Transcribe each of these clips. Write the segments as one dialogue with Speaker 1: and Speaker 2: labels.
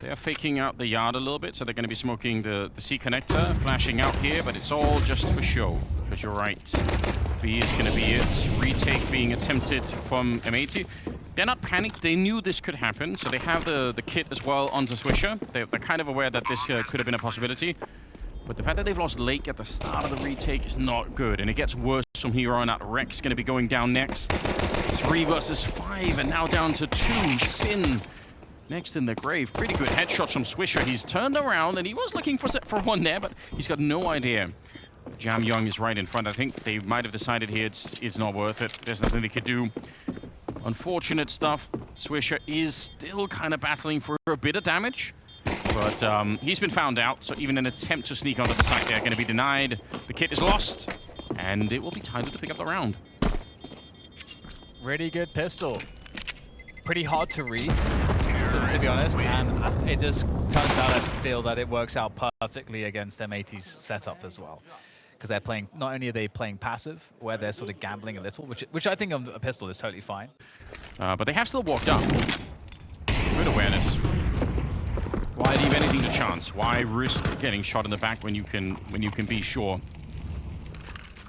Speaker 1: They're faking out the yard a little bit, so they're going to be smoking the C connector, flashing out here, but it's all just for show. Because you're right, B is going to be it. Retake being attempted from M80. They're not panicked. They knew this could happen, so they have the kit as well onto Swisher. They're kind of aware that this could have been a possibility. But the fact that they've lost Lake at the start of the retake is not good, and it gets worse from here on out. Rek's going to be going down next. 3 versus 5, and now down to 2. Sin next in the grave. Pretty good headshots from Swisher. He's turned around, and he was looking for one there, but he's got no idea. Jam Young is right in front. I think they might have decided here it's not worth it. There's nothing they could do. Unfortunate stuff. Swisher is still kind of battling for a bit of damage. But he's been found out, so even an attempt to sneak onto the site there going to be denied. The kit is lost, and it will be Tyloo to pick up the round.
Speaker 2: Really good pistol. Pretty hard to read, to be honest, and it just turns out I feel that it works out perfectly against M80's setup as well. Because they're playing, not only are they playing passive, where they're sort of gambling a little, which I think on a pistol is totally fine.
Speaker 1: But they have still walked up. Good awareness. Why leave anything to chance? Why risk getting shot in the back when you can be sure?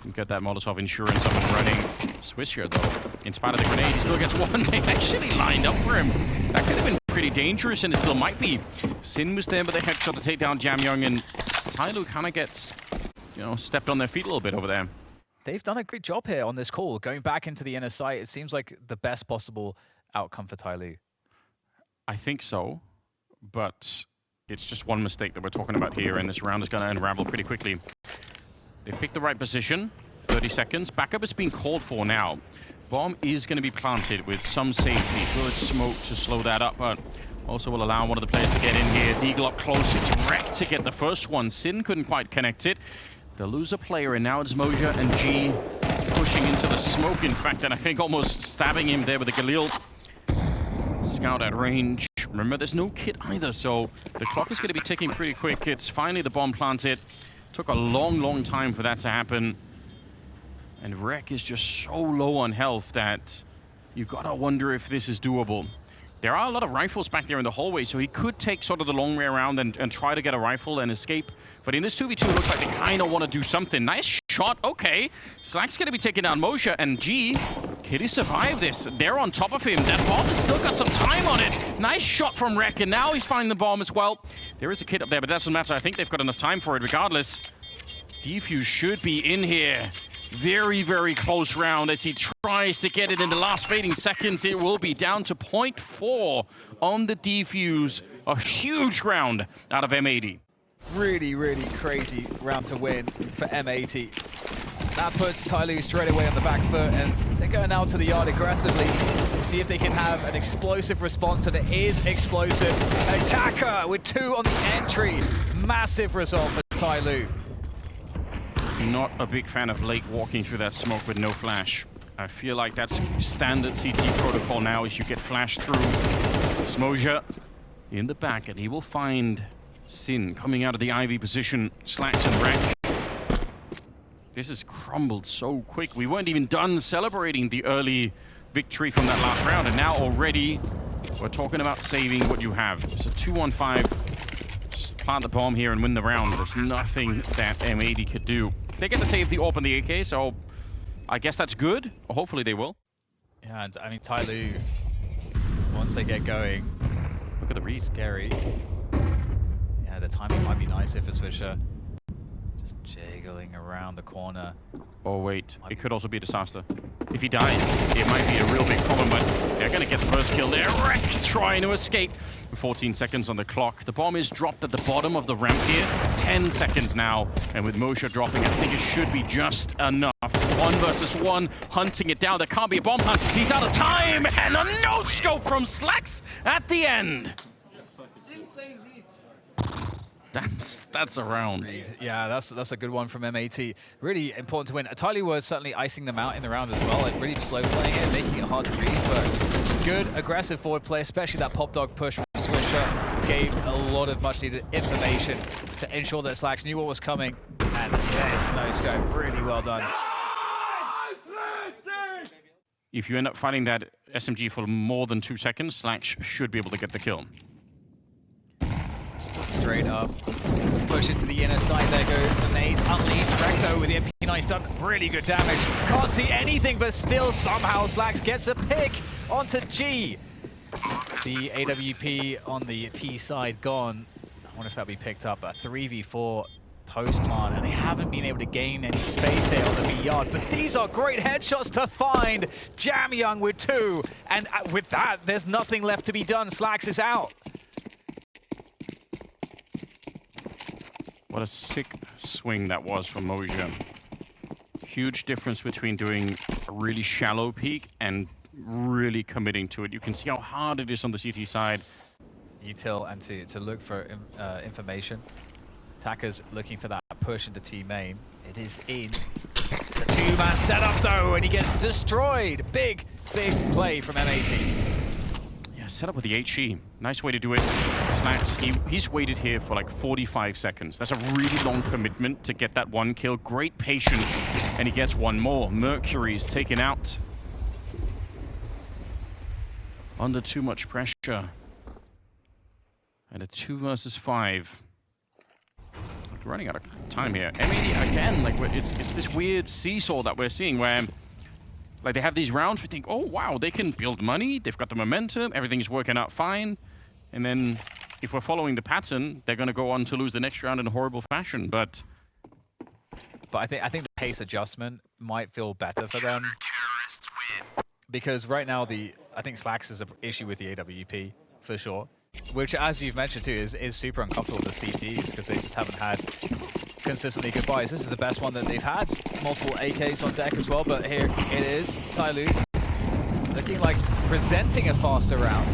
Speaker 1: You get that Molotov insurance up and running. Swisher, though, in spite of the grenade, he still gets one. They actually lined up for him. That could have been pretty dangerous, and it still might be. Sin was there with a headshot to take down Jam Young, and Tyloo kind of gets, you know, stepped on their feet a little bit over there.
Speaker 2: They've done a great job here on this call. Going back into the inner sight, it seems like the best possible outcome for Tyloo.
Speaker 1: I think so, but it's just one mistake that we're talking about here, and this round is going to unravel pretty quickly. They've picked the right position. 30 seconds. Backup is being called for now. Bomb is going to be planted with some safety. Good smoke to slow that up, but also will allow one of the players to get in here. Deagle up close. It's Rek to get the first one. Sin couldn't quite connect it. They'll lose a player, and now it's Moja and G pushing into the smoke, in fact, and I think almost stabbing him there with the Galil. Scout at range. Remember, there's no kit either, so the clock is going to be ticking pretty quick. It's finally the bomb planted. Took a long time for that to happen. And Rek is just so low on health that you gotta wonder if this is doable. There are a lot of rifles back there in the hallway, so he could take sort of the long way around and try to get a rifle and escape. But in this 2v2, it looks like they kind of want to do something. Nice shot, okay. Slack's gonna be taking down Moshe, and G, Kitty survived this. They're on top of him. That bomb has still got some time on it. Nice shot from Rek, and now he's finding the bomb as well. There is a kid up there, but that doesn't matter. I think they've got enough time for it regardless. Defuse should be in here. Very close round as he tries to get it in the last fading seconds. It will be down to 0.4 on the defuse. A huge round out of M80.
Speaker 2: Really crazy round to win for M80. That puts Tyloo straight away on the back foot, and they're going out to the yard aggressively to see if they can have an explosive response, and it is explosive. Attacker with 2 on the entry. Massive result for Tyloo.
Speaker 1: Not a big fan of Lake walking through that smoke with no flash. I feel like that's standard CT protocol now as you get flashed through. Smoja in the back, and he will find Sin coming out of the Ivy position. Slacks and Rek. This has crumbled so quick. We weren't even done celebrating the early victory from that last round, and now already we're talking about saving what you have. It's a 2-on-5. Just plant the bomb here and win the round. There's nothing that M80 could do. They get to save the AWP and the AK, so I guess that's good. Or hopefully they will.
Speaker 2: Yeah, and I mean, Tyloo, once they get going,
Speaker 1: look at the read.
Speaker 2: Scary. Yeah, the timing might be nice if it's Swisher. Just jiggling around the corner.
Speaker 1: Oh, wait. It could also be a disaster. If he dies, it might be a real big problem, but they're going to get the first kill there. Rek trying to escape. 14 seconds on the clock. The bomb is dropped at the bottom of the ramp here. 10 seconds now. And with Moshe dropping, I think it should be just enough. 1 versus 1, hunting it down. There can't be a bomb hunt. He's out of time. And a no-scope from Slacks at the end.
Speaker 3: Insane lead.
Speaker 1: That's a round.
Speaker 2: Yeah, that's a good one from M80. Really important to win. Tyloo was certainly icing them out in the round as well, and really slow playing it, making it hard to read, but good aggressive forward play, especially that pop dog push from Swisher gave a lot of much needed information to ensure that Slacks knew what was coming, and yes, no scope, really well done.
Speaker 1: If you end up fighting that SMG for more than 2 seconds, Slacks should be able to get the kill.
Speaker 2: Straight up. Push into the inner side. There goes the nades. Unleashed. Recto with the MP9 stun. Really good damage. Can't see anything, but still somehow Slacks gets a pick onto G. The AWP on the T side gone. I wonder if that'll be picked up. A 3v4 post-plant, and they haven't been able to gain any space here on the B yard, but these are great headshots to find. Jamyoung with 2, and with that, there's nothing left to be done. Slacks is out.
Speaker 1: What a sick swing that was from Moja. Huge difference between doing a really shallow peek and really committing to it. You can see how hard it is on the CT side.
Speaker 2: Util and to look for information. Attackers looking for that push into T main. It is in. It's a 2-man setup though, and he gets destroyed. Big play from M80.
Speaker 1: Yeah, set up with the HE. Nice way to do it. Slacks, he's waited here for like 45 seconds. That's a really long commitment to get that one kill. Great patience, and he gets one more. Mercury's taken out. Under too much pressure. And a 2 versus 5. Running out of time here. M80 again, like it's this weird seesaw that we're seeing where like they have these rounds, we think, oh wow, they can build money, they've got the momentum, everything's working out fine. And then if we're following the pattern, they're gonna go on to lose the next round in a horrible fashion. But
Speaker 2: I think the pace adjustment might feel better for them. Because right now I think Slacks is an issue with the AWP for sure. Which, as you've mentioned too, is super uncomfortable for CTs because they just haven't had consistently good buys. This is the best one that they've had. Multiple AKs on deck as well, but here it is. Tyloo looking like presenting a faster round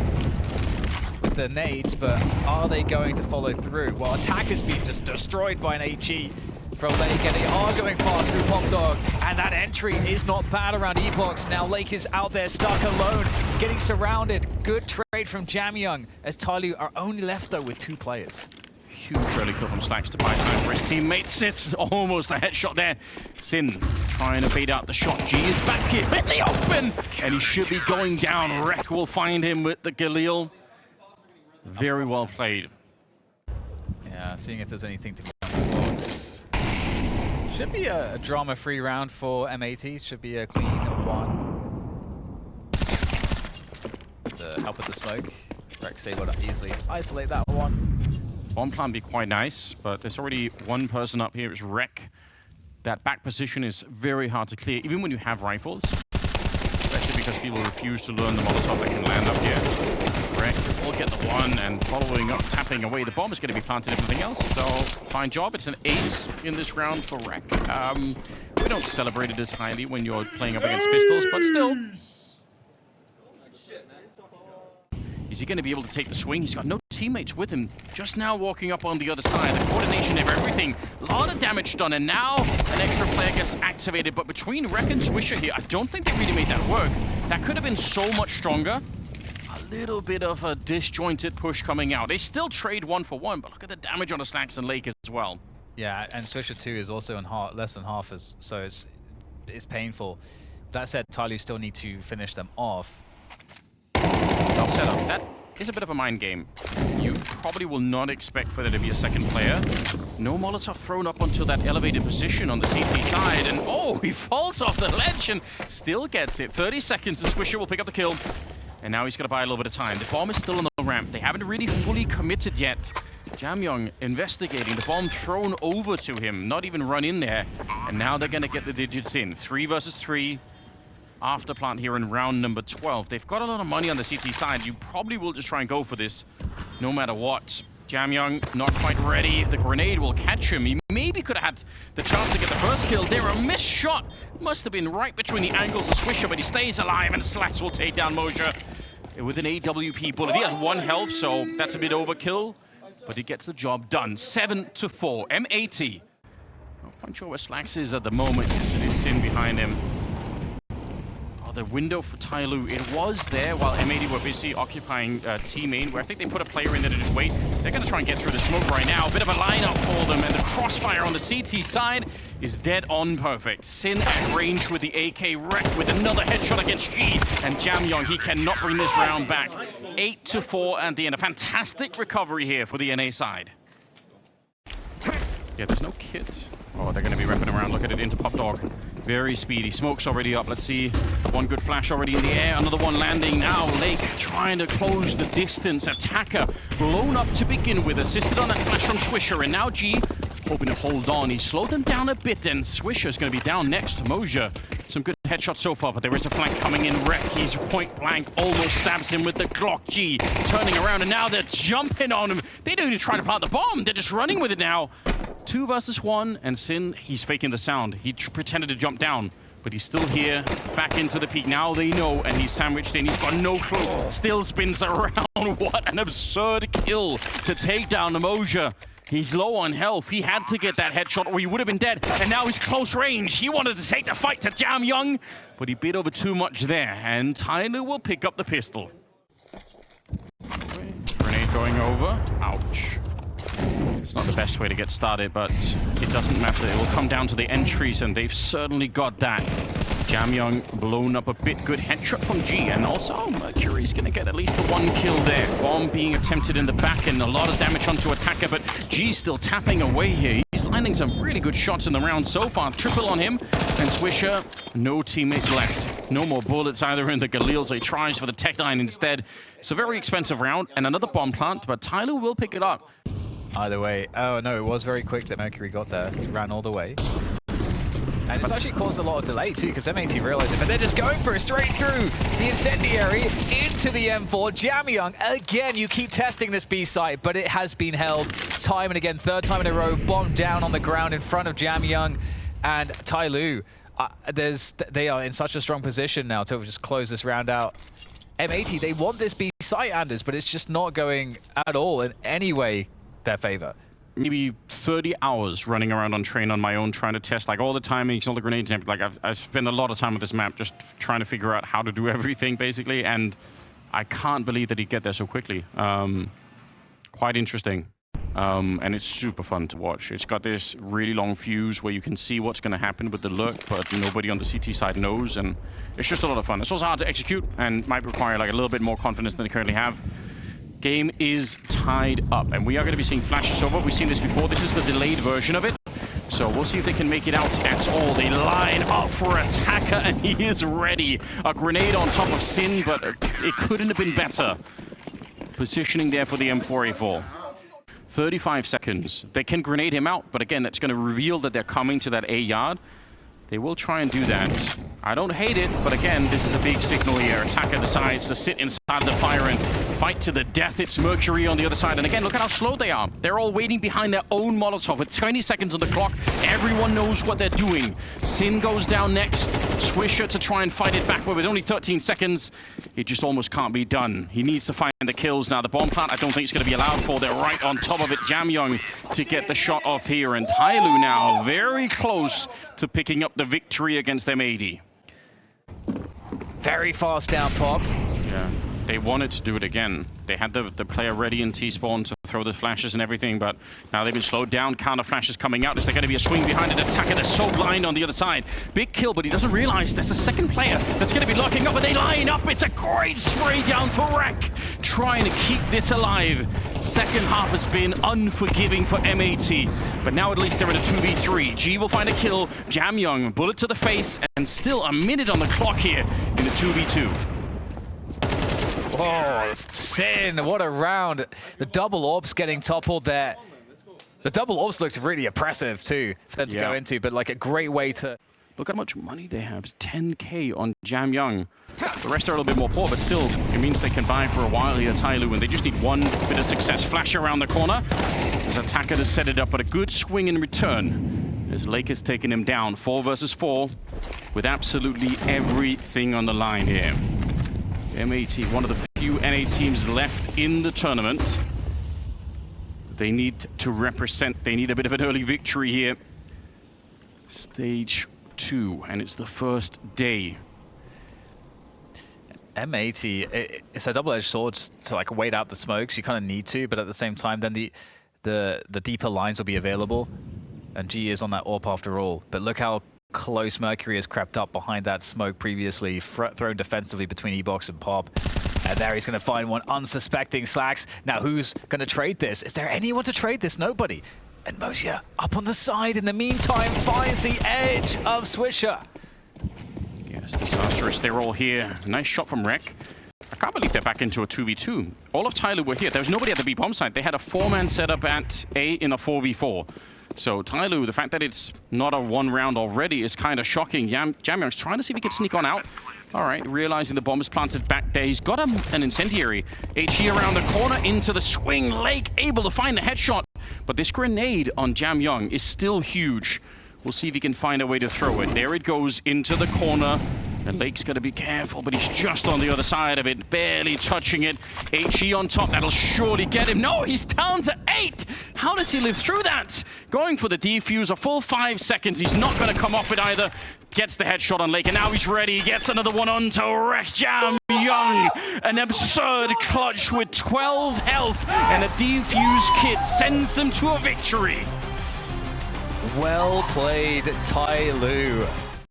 Speaker 2: with the nades, but are they going to follow through? Well, attack has been just destroyed by an HE from Lake, and they are going fast through Pop Dog, and that entry is not bad around Ebox. Now Lake is out there stuck alone, getting surrounded. Good trade from Jamyoung, as Tyloo are only left though with 2 players.
Speaker 1: huge early kill from Slacks to buy time for his teammate. Sits almost a headshot there. Sin trying to bait out the shot. G is back here in the open, and he should be going down. Rek will find him with the Galil. Very well played.
Speaker 2: Yeah, seeing if there's anything to be done for the box. Should be a drama-free round for M80. Should be a clean one. To help with the smoke. Rek's able to easily isolate that one.
Speaker 1: Bomb plan be quite nice, but there's already one person up here. It's Rek. That back position is very hard to clear, even when you have rifles. Especially because people refuse to learn the Molotov that can land up here. Rek will get the one, and following up, tapping away. The bomb is going to be planted and everything else, so fine job. It's an ace in this round for Rek. We don't celebrate it as highly when you're playing up against pistols, but still. Is he going to be able to take the swing? He's got no teammates with him. Just now walking up on the other side. The coordination of everything. A lot of damage done, and now an extra player gets activated. But between Rek and Swisher here, I don't think they really made that work. That could have been so much stronger. A little bit of a disjointed push coming out. They still trade 1-for-1, but look at the damage on the Slacks and Lake as well.
Speaker 2: Yeah, and Swisher 2 is also on less than half, so it's painful. That said, Tyloo still need to finish them off.
Speaker 1: Well set up. That is a bit of a mind game. You probably will not expect for there to be a second player. No Molotov thrown up onto that elevated position on the CT side, and oh, he falls off the ledge and still gets it. 30 seconds, and Swisher will pick up the kill. And now he's got to buy a little bit of time. The bomb is still on the ramp. They haven't really fully committed yet. Jamyoung investigating. The bomb thrown over to him, not even run in there. And now they're going to get the digits in. 3 versus 3. After plant here in round number 12. They've got a lot of money on the CT side. You probably will just try and go for this no matter what. Jamyoung not quite ready. The grenade will catch him. He maybe could have had the chance to get the first kill there. A missed shot. Must have been right between the angles of Swisher, but he stays alive, and Slacks will take down Moja with an AWP bullet. He has 1 health, so that's a bit overkill, but he gets the job done. 7-4. M80. Not quite sure where Slacks is at the moment. Yes, it is Sin behind him. The window for Tyloo, it was there while M80 were busy occupying T main, where I think they put a player in there to just wait. They're going to try and get through the smoke right now. A bit of a lineup for them, and the crossfire on the CT side is dead on perfect. Sin at range with the AK. Rek with another headshot against G, and Jamyoung, he cannot bring this round back. 8-4 at the end. A fantastic recovery here for the NA side. Yeah, there's no kit. Oh, they're going to be repping around. Look at it into Pop Dog. Very speedy. Smoke's already up. Let's see. One good flash already in the air. Another one landing. Now Lake trying to close the distance. Attacker blown up to begin with. Assisted on that flash from Swisher. And now G hoping to hold on. He slowed them down a bit. Then Swisher's going to be down next. Moja. Some good headshots so far, but there is a flank coming in. Wreck, he's point blank, almost stabs him with the Glock. G turning around, and now they're jumping on him. They don't even try to plant the bomb. They're just running with it now. 2 versus 1, and Sin, he's faking the sound. He pretended to jump down, but he's still here, back into the peak. Now they know, and he's sandwiched in. He's got no clue. Still spins around. What an absurd kill to take down Moja. He's low on health. He had to get that headshot or he would have been dead. And now he's close range. He wanted to take the fight to Jam Young, but he bit over too much there. And Tyloo will pick up the pistol. Grenade going over. Ouch. It's not the best way to get started, but it doesn't matter. It will come down to the entries, and they've certainly got that. Jam Young blown up a bit. Good headshot from G, and also Mercury's going to get at least the 1 kill there. Bomb being attempted in the back, and a lot of damage onto Attacker, but G's still tapping away here. He's landing some really good shots in the round so far. Triple on him, and Swisher, no teammates left. No more bullets either in the Galil, so he tries for the Tech 9 instead. It's a very expensive round, and another bomb plant, but Tyloo will pick it up.
Speaker 2: Either way, oh no, it was very quick that Mercury got there. He ran all the way. And it's actually caused a lot of delay too, because M80 realized it, but they're just going for it straight through the incendiary into the M4. Jam Young, again, you keep testing this B site, but it has been held time and again, 3rd time in a row, bombed down on the ground in front of Jam Young and Tyloo. They are in such a strong position now to just close this round out. M80, they want this B site, Anders, but it's just not going at all in any way their favor.
Speaker 1: Maybe 30 hours running around on train on my own, trying to test like all the timings, all the grenades. Like I've spent a lot of time with this map just trying to figure out how to do everything basically, and I can't believe that he'd get there so quickly. Quite interesting, and it's super fun to watch. It's got this really long fuse where you can see what's going to happen with the lurk, but nobody on the CT side knows, and it's just a lot of fun. It's also hard to execute and might require like a little bit more confidence than they currently have. Game is tied up, and we are going to be seeing flashes over. We've seen this before. This is the delayed version of it. So we'll see if they can make it out at all. They line up for Attacker, and he is ready. A grenade on top of Sin, but it couldn't have been better. Positioning there for the M4A4. 35 seconds. They can grenade him out, but again, that's going to reveal that they're coming to that A yard. They will try and do that. I don't hate it, but again, this is a big signal here. Attacker decides to sit inside the fire and fight to the death. It's Mercury on the other side. And again, look at how slow they are. They're all waiting behind their own Molotov with 20 seconds on the clock. Everyone knows what they're doing. Sin goes down next. Swisher to try and fight it back, but with only 13 seconds, it just almost can't be done. He needs to find the kills now. The bomb plant, I don't think it's going to be allowed for. They're right on top of it. Jam Young to get the shot off here. And Tyloo now very close to picking up the victory against M80.
Speaker 2: Very fast down pop.
Speaker 1: Yeah, they wanted to do it again. They had the player ready in T-spawn to throw the flashes and everything, but now they've been slowed down. Counter flashes coming out. Is there going to be a swing behind it? Attacker, they're so blind on the other side. Big kill, but he doesn't realize there's a second player that's going to be locking up, and they line up. It's a great spray down for Wreck, trying to keep this alive. Second half has been unforgiving for M80, but now at least they're in a 2v3. G will find a kill. Jam Young, bullet to the face, and still a minute on the clock here in the 2v2.
Speaker 2: Oh, Sin, what a round. The double orbs getting toppled there. The double orbs looks really oppressive too for them to go into, but like a great way to...
Speaker 1: Look how much money they have. 10K on Jam Young. The rest are a little bit more poor, but still, it means they can buy for a while here, Tyloo, and they just need one bit of success. Flash around the corner. There's Attacker to set it up, but a good swing in return as Lake has taken him down. 4 versus 4 with absolutely everything on the line here. M80, one of the few NA teams left in the tournament. They need to represent. They need a bit of an early victory here. Stage 2, and it's the first day.
Speaker 2: M80, it's a double-edged sword to like wait out the smokes. You kind of need to, but at the same time, then the deeper lines will be available. And G is on that AWP after all. But look how close Mercury has crept up behind that smoke previously, thrown defensively between E-Box and Pop. And there he's going to find one unsuspecting Slacks. Now who's going to trade this? Is there anyone to trade this? Nobody. And Mosia up on the side in the meantime finds the edge of Swisher.
Speaker 1: Yes, disastrous. They're all here. Nice shot from Rek. I can't believe they're back into a 2v2. All of Tyloo were here. There was nobody at the B bomb site. They had a 4-man setup at A in a 4v4. So Tyloo, the fact that it's not a 1 round already is kind of shocking. Jamyang's trying to see if he can sneak on out. All right, realizing the bomb is planted back there. He's got an incendiary. HE around the corner into the swing. Lake able to find the headshot. But this grenade on Jamyang is still huge. We'll see if he can find a way to throw it. There it goes into the corner. And Lake's got to be careful, but he's just on the other side of it, barely touching it. HE on top, that'll surely get him. No, he's down to 8. How does he live through that? Going for the defuse, a full 5 seconds. He's not going to come off it either. Gets the headshot on Lake, and now he's ready. He gets another one onto Jamyang. An absurd clutch with 12 health, and a defuse kit sends them to a victory.
Speaker 2: Well played, Tyloo.